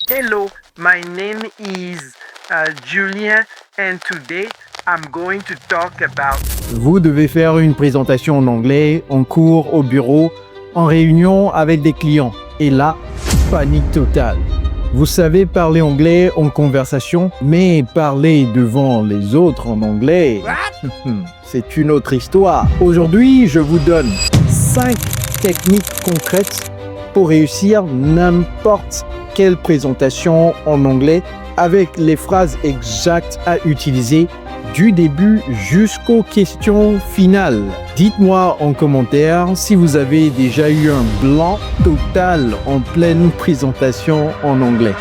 Hello, my name is Julien and today I'm going to talk about... Vous devez faire une présentation en anglais, en cours, au bureau, en réunion avec des clients. Et là, panique totale. Vous savez parler anglais en conversation, mais parler devant les autres en anglais, c'est une autre histoire. Aujourd'hui, je vous donne 5 techniques concrètes pour réussir n'importe quelle présentation en anglais avec les phrases exactes à utiliser du début jusqu'aux questions finales. Dites-moi en commentaire si vous avez déjà eu un blanc total en pleine présentation en anglais.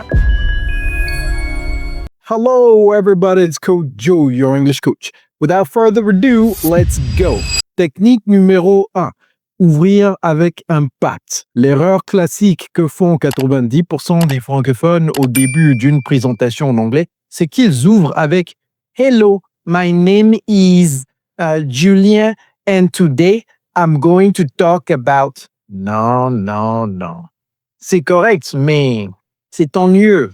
Hello everybody, it's Coach Joe, your English coach. Without further ado, let's go. Technique numéro 1. Ouvrir avec impact. L'erreur classique que font 90% des francophones au début d'une présentation en anglais, c'est qu'ils ouvrent avec « Hello, my name is Julien and today I'm going to talk about... » Non. C'est correct, mais c'est ennuyeux.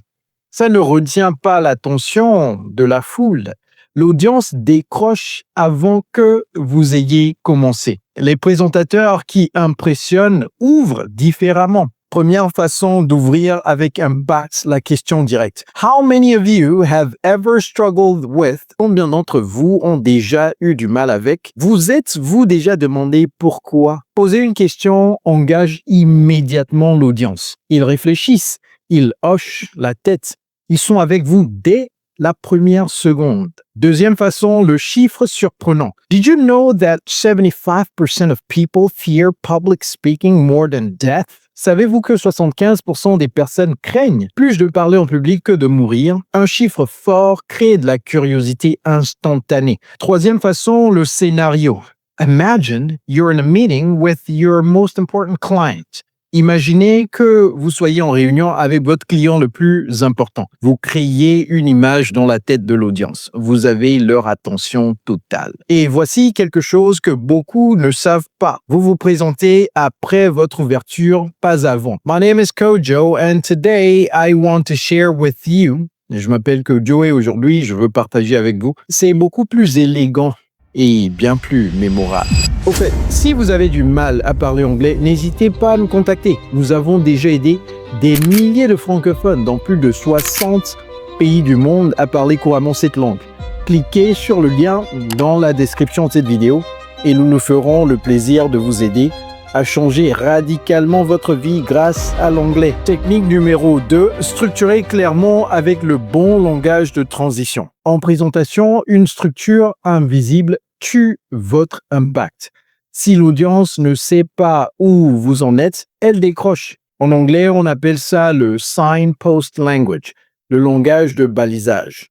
Ça ne retient pas l'attention de la foule. L'audience décroche avant que vous ayez commencé. Les présentateurs qui impressionnent ouvrent différemment. Première façon d'ouvrir avec impact la question directe. How many of you have ever struggled with? Combien d'entre vous ont déjà eu du mal avec? Vous êtes-vous déjà demandé pourquoi? Poser une question engage immédiatement l'audience. Ils réfléchissent, ils hochent la tête. Ils sont avec vous dès la première seconde. Deuxième façon, le chiffre surprenant. Did you know that 75% of people fear public speaking more than death? Savez-vous que 75% des personnes craignent plus de parler en public que de mourir? Un chiffre fort crée de la curiosité instantanée. Troisième façon, le scénario. Imagine you're in a meeting with your most important client. Imaginez que vous soyez en réunion avec votre client le plus important. Vous créez une image dans la tête de l'audience. Vous avez leur attention totale. Et voici quelque chose que beaucoup ne savent pas. Vous vous présentez après votre ouverture, pas avant. My name is Kojo and today I want to share with you. Je m'appelle Kojo et aujourd'hui je veux partager avec vous. C'est beaucoup plus élégant et bien plus mémorable. Au fait, si vous avez du mal à parler anglais, n'hésitez pas à nous contacter. Nous avons déjà aidé des milliers de francophones dans plus de 60 pays du monde à parler couramment cette langue. Cliquez sur le lien dans la description de cette vidéo et nous nous ferons le plaisir de vous aider à changer radicalement votre vie grâce à l'anglais. Technique numéro 2, structurer clairement avec le bon langage de transition. En présentation, une structure invisible tue votre impact. Si l'audience ne sait pas où vous en êtes, elle décroche. En anglais, on appelle ça le signpost language, le langage de balisage.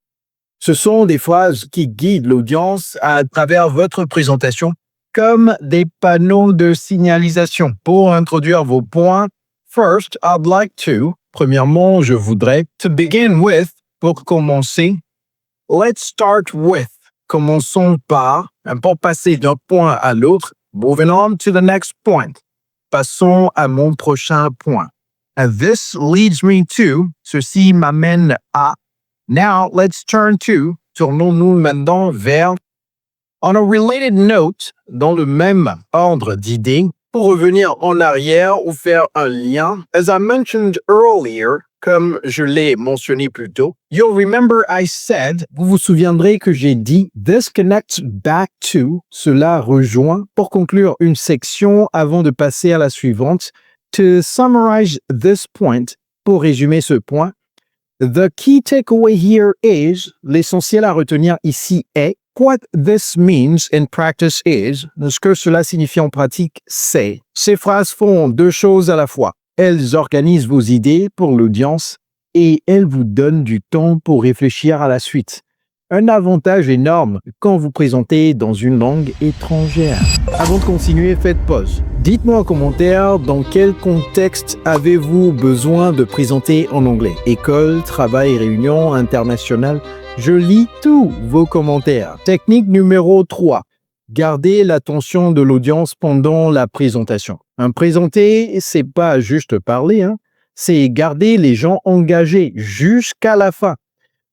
Ce sont des phrases qui guident l'audience à travers votre présentation comme des panneaux de signalisation. Pour introduire vos points, first, I'd like to, premièrement, je voudrais, to begin with, pour commencer, let's start with, commençons par, pour passer d'un point à l'autre, moving on to the next point, passons à mon prochain point. And this leads me to, ceci m'amène à, now let's turn to, tournons-nous maintenant vers. On a related note, dans le même ordre d'idées, pour revenir en arrière ou faire un lien, as I mentioned earlier, comme je l'ai mentionné plus tôt, you'll remember I said, vous vous souviendrez que j'ai dit, this connects back to, cela rejoint, pour conclure une section avant de passer à la suivante, to summarize this point, pour résumer ce point, the key takeaway here is, l'essentiel à retenir ici est, what this means in practice is, ce que cela signifie en pratique, c'est. Ces phrases font deux choses à la fois. Elles organisent vos idées pour l'audience et elles vous donnent du temps pour réfléchir à la suite. Un avantage énorme quand vous présentez dans une langue étrangère. Avant de continuer, faites pause. Dites-moi en commentaire dans quel contexte avez-vous besoin de présenter en anglais. École, travail, réunion, internationale. Je lis tous vos commentaires. Technique numéro 3. Gardez l'attention de l'audience pendant la présentation. Présenter, c'est pas juste parler, c'est garder les gens engagés jusqu'à la fin.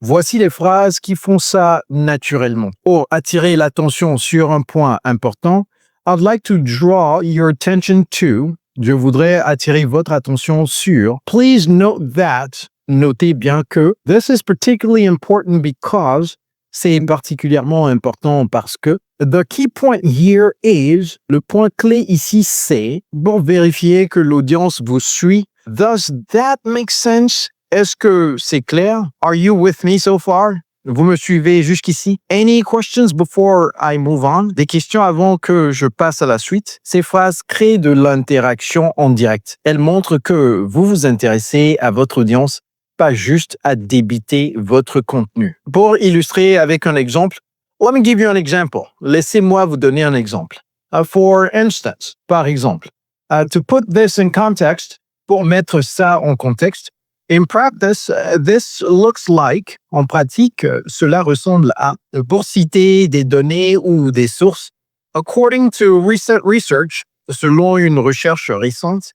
Voici les phrases qui font ça naturellement. Pour attirer l'attention sur un point important, I'd like to draw your attention to. Je voudrais attirer votre attention sur. Please note that. Notez bien que. This is particularly important because. C'est particulièrement important parce que. The key point here is. Le point clé ici c'est. Pour vérifier que l'audience vous suit. Does that make sense? Est-ce que c'est clair? Are you with me so far? Vous me suivez jusqu'ici? Any questions before I move on? Des questions avant que je passe à la suite? Ces phrases créent de l'interaction en direct. Elles montrent que vous vous intéressez à votre audience, pas juste à débiter votre contenu. Pour illustrer avec un exemple, let me give you an example. Laissez-moi vous donner un exemple. For instance, par exemple, to put this in context, pour mettre ça en contexte, in practice, this looks like, en pratique, cela ressemble à, pour citer des données ou des sources, according to recent research, selon une recherche récente,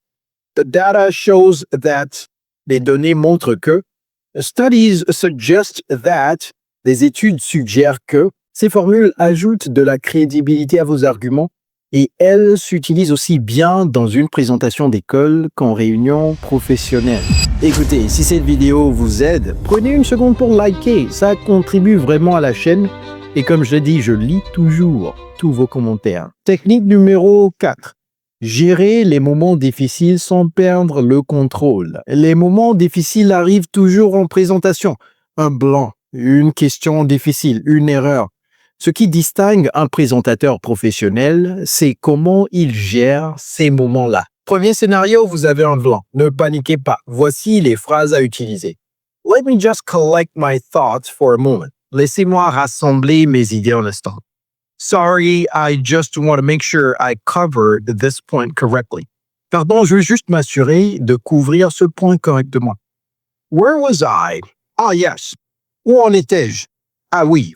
the data shows that, les données montrent que, studies suggest that, des études suggèrent que, ces formules ajoutent de la crédibilité à vos arguments et elles s'utilisent aussi bien dans une présentation d'école qu'en réunion professionnelle. Écoutez, si cette vidéo vous aide, prenez une seconde pour liker, ça contribue vraiment à la chaîne. Et comme je l'ai dit, je lis toujours tous vos commentaires. Technique numéro 4. Gérer les moments difficiles sans perdre le contrôle. Les moments difficiles arrivent toujours en présentation. Un blanc, une question difficile, une erreur. Ce qui distingue un présentateur professionnel, c'est comment il gère ces moments-là. Premier scénario, vous avez un blanc. Ne paniquez pas. Voici les phrases à utiliser. Let me just collect my thoughts for a moment. Laissez-moi rassembler mes idées un instant. Sorry, I just want to make sure I covered this point correctly. Pardon, je veux juste m'assurer de couvrir ce point correctement. Where was I? Ah yes. Où en étais-je? Ah oui.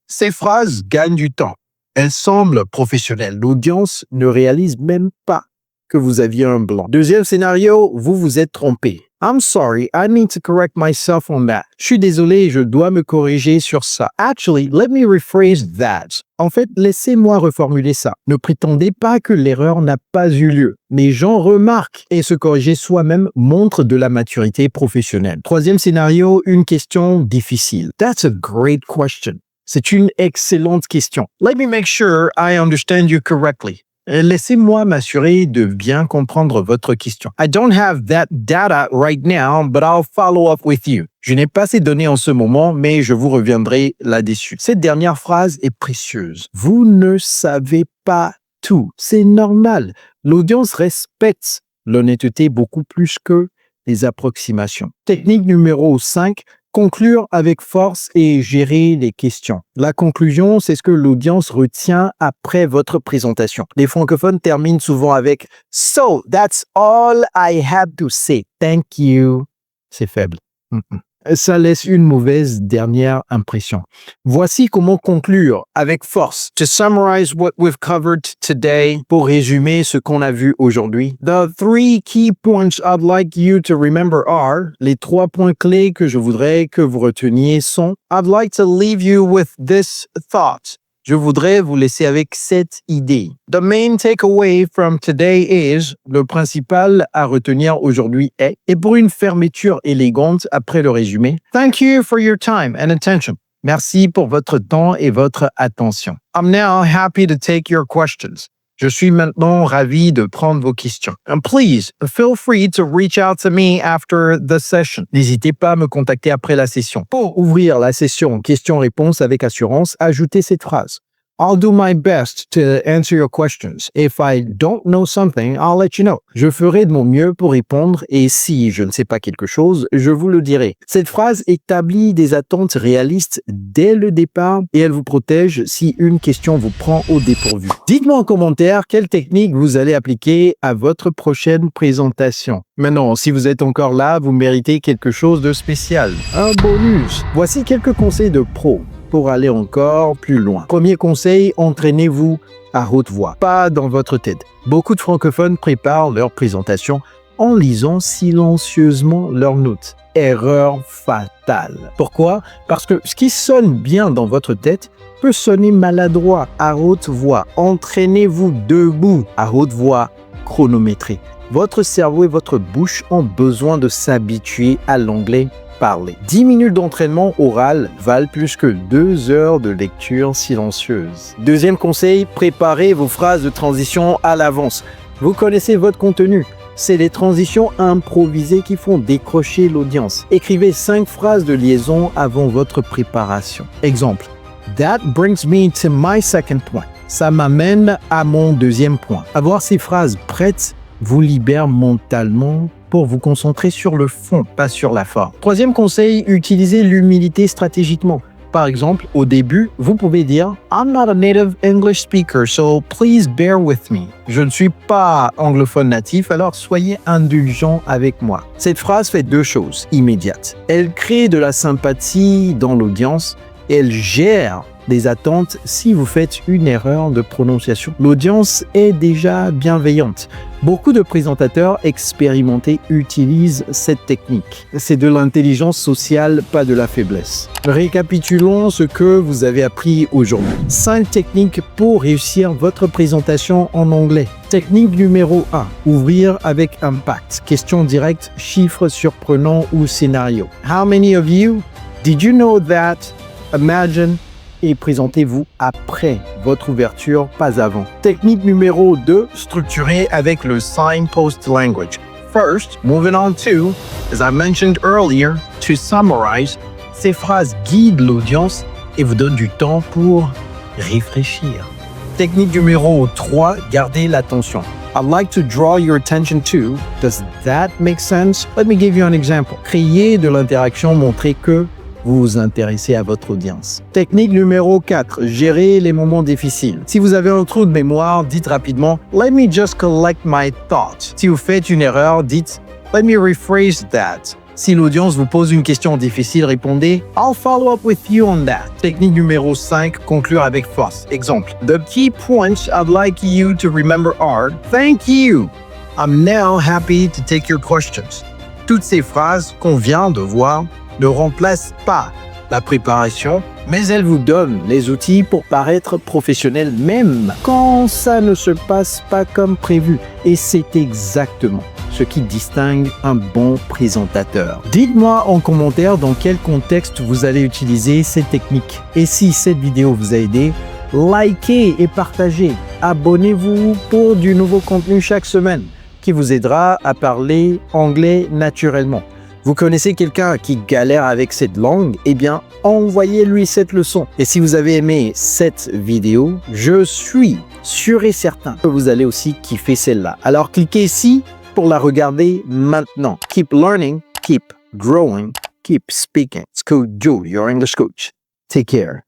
Ces phrases gagnent du temps. Elles semblent professionnelles. L'audience ne réalise même pas que vous aviez un blanc. Deuxième scénario, vous vous êtes trompé. I'm sorry, I need to correct myself on that. Je suis désolé, je dois me corriger sur ça. Actually, let me rephrase that. En fait, laissez-moi reformuler ça. Ne prétendez pas que l'erreur n'a pas eu lieu. Les gens remarquent et se corriger soi-même montre de la maturité professionnelle. Troisième scénario, une question difficile. That's a great question. C'est une excellente question. Let me make sure I understand you correctly. Laissez-moi m'assurer de bien comprendre votre question. I don't have that data right now, but I'll follow up with you. Je n'ai pas ces données en ce moment, mais je vous reviendrai là-dessus. Cette dernière phrase est précieuse. Vous ne savez pas tout. C'est normal. L'audience respecte l'honnêteté beaucoup plus que les approximations. Technique numéro 5. Conclure avec force et gérer les questions. La conclusion, c'est ce que l'audience retient après votre présentation. Les francophones terminent souvent avec « So, that's all I have to say. Thank you. » C'est faible. Ça laisse une mauvaise dernière impression. Voici comment conclure avec force. To summarize what we've covered today, pour résumer ce qu'on a vu aujourd'hui, the 3 key points I'd like you to remember are, les 3 points clés que je voudrais que vous reteniez sont, I'd like to leave you with this thought. Je voudrais vous laisser avec cette idée. The main takeaway from today is, le principal à retenir aujourd'hui est, et pour une fermeture élégante après le résumé, thank you for your time and attention. Merci pour votre temps et votre attention. I'm now happy to take your questions. Je suis maintenant ravi de prendre vos questions. And please, feel free to reach out to me after the session. N'hésitez pas à me contacter après la session. Pour ouvrir la session questions-réponses avec assurance, ajoutez cette phrase. I'll do my best to answer your questions. If I don't know something, I'll let you know. Je ferai de mon mieux pour répondre et si je ne sais pas quelque chose, je vous le dirai. Cette phrase établit des attentes réalistes dès le départ et elle vous protège si une question vous prend au dépourvu. Dites-moi en commentaire quelle technique vous allez appliquer à votre prochaine présentation. Maintenant, si vous êtes encore là, vous méritez quelque chose de spécial. Un bonus. Voici quelques conseils de pro pour aller encore plus loin. Premier conseil, entraînez-vous à haute voix, pas dans votre tête. Beaucoup de francophones préparent leur présentation en lisant silencieusement leurs notes. Erreur fatale. Pourquoi? Parce que ce qui sonne bien dans votre tête peut sonner maladroit à haute voix. Entraînez-vous debout à haute voix chronométrée. Votre cerveau et votre bouche ont besoin de s'habituer à l'anglais parlé. 10 minutes d'entraînement oral valent plus que 2 heures de lecture silencieuse. Deuxième conseil, préparez vos phrases de transition à l'avance. Vous connaissez votre contenu. C'est les transitions improvisées qui font décrocher l'audience. Écrivez 5 phrases de liaison avant votre préparation. Exemple. That brings me to my second point. Ça m'amène à mon deuxième point. Avoir ces phrases prêtes vous libère mentalement pour vous concentrer sur le fond, pas sur la forme. Troisième conseil, utilisez l'humilité stratégiquement. Par exemple, au début, vous pouvez dire « I'm not a native English speaker, so please bear with me ». Je ne suis pas anglophone natif, alors soyez indulgent avec moi. Cette phrase fait 2 choses immédiates. Elle crée de la sympathie dans l'audience et elle gère des attentes si vous faites une erreur de prononciation. L'audience est déjà bienveillante. Beaucoup de présentateurs expérimentés utilisent cette technique. C'est de l'intelligence sociale, pas de la faiblesse. Récapitulons ce que vous avez appris aujourd'hui. 5 techniques pour réussir votre présentation en anglais. Technique numéro 1. Ouvrir avec impact. Question directe, chiffres surprenants ou scénario. How many of you? Did you know that? Imagine. Et présentez-vous après votre ouverture, pas avant. Technique numéro 2, structurer avec le signpost language. First, moving on to, as I mentioned earlier, to summarize, ces phrases guident l'audience et vous donnent du temps pour réfléchir. Technique numéro 3, gardez l'attention. I'd like to draw your attention to, does that make sense? Let me give you an example. Créer de l'interaction, montrer que vous vous intéressez à votre audience. Technique numéro 4, gérer les moments difficiles. Si vous avez un trou de mémoire, dites rapidement « Let me just collect my thoughts ». Si vous faites une erreur, dites « Let me rephrase that ». Si l'audience vous pose une question difficile, répondez « I'll follow up with you on that ». Technique numéro 5, conclure avec force. Exemple, « The key points I'd like you to remember are « Thank you. I'm now happy to take your questions ». Toutes ces phrases qu'on vient de voir ne remplace pas la préparation, mais elle vous donne les outils pour paraître professionnel même quand ça ne se passe pas comme prévu. Et c'est exactement ce qui distingue un bon présentateur. Dites-moi en commentaire dans quel contexte vous allez utiliser ces techniques. Et si cette vidéo vous a aidé, likez et partagez. Abonnez-vous pour du nouveau contenu chaque semaine qui vous aidera à parler anglais naturellement. Vous connaissez quelqu'un qui galère avec cette langue? Eh bien, envoyez-lui cette leçon. Et si vous avez aimé cette vidéo, je suis sûr et certain que vous allez aussi kiffer celle-là. Alors, cliquez ici pour la regarder maintenant. Keep learning, keep growing, keep speaking. It's Coach Joe, your English coach. Take care.